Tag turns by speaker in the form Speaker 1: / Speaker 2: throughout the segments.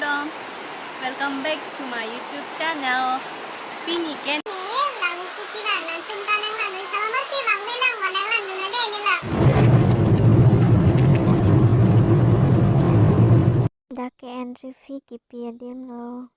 Speaker 1: dong. Welcome back to my YouTube channel. Pini Ken.
Speaker 2: Dake entry fee kipia dim lo.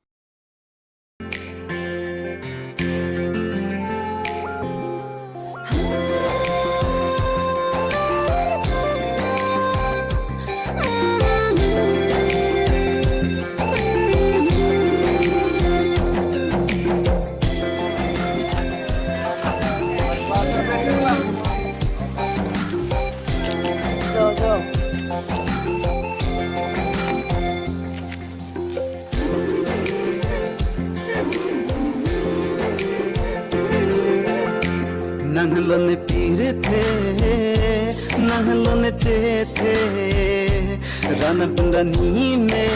Speaker 3: नंगलों पीर थे नंगलों चे थे रनपुंडनी में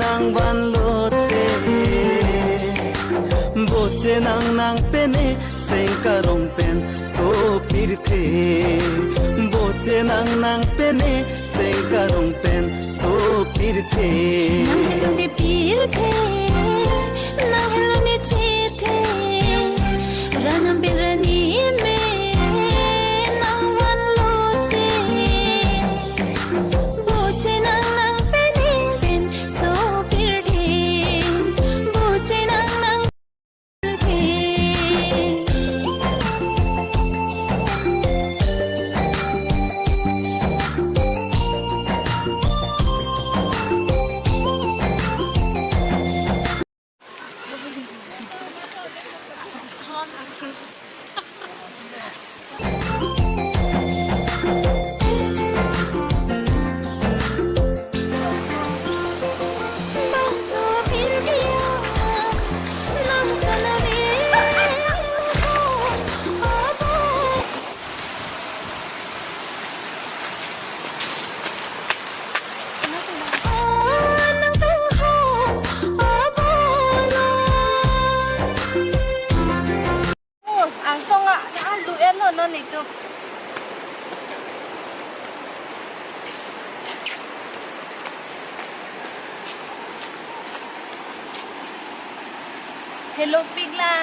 Speaker 3: नांगबान लोते बोचे नांग नांग पेने सेंकारों पेन सो पीर थे बोचे नांग नांग पेने सेंकारों पेन सो पीर थे
Speaker 2: नंगलों पीर थे नंगलों चे थे रनबिरनी में नांगवान लोते बोचे नांग नांग पेने सेन सो पीर थे बोचे नांग नांग थे
Speaker 1: Ang songa na alu eno no nito. Hello pigla.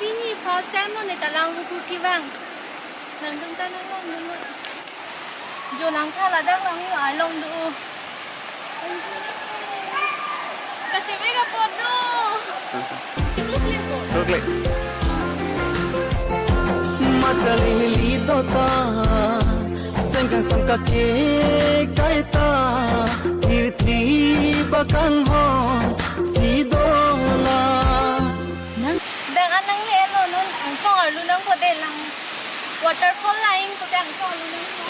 Speaker 1: Pini first time no nita lang ko kibang. Nandun ta na lang no. Jo lang khala dang lang yo along do. Kasi mega podo.
Speaker 3: Chocolate. Matali lido ta, sengkang sangka ke kaita, tirti bakang hon sidola.
Speaker 1: Dang anang ni ano nun ang song alu lang ko de lang waterfall line ko dang song alu lang ko.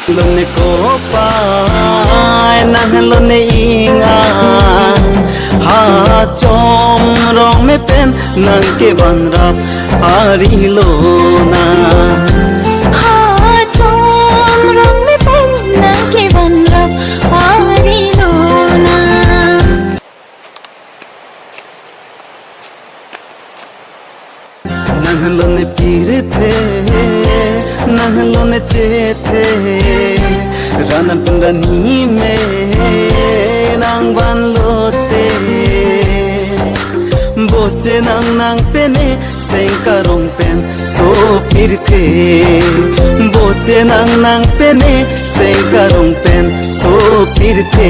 Speaker 3: Lone ko paai nahlone inga ha chom rong me pen nang ke banrap ari lona
Speaker 2: ha chom rong me pen nang ke banrap ari lona
Speaker 3: nahlone pir the nahlone che the ranapundani में नांगबान लोते बोचे नांग नांग पेने सेंकारों pen सो पीर थे बोचे नांग नांग पेने सेंकारों pen सो पीर थे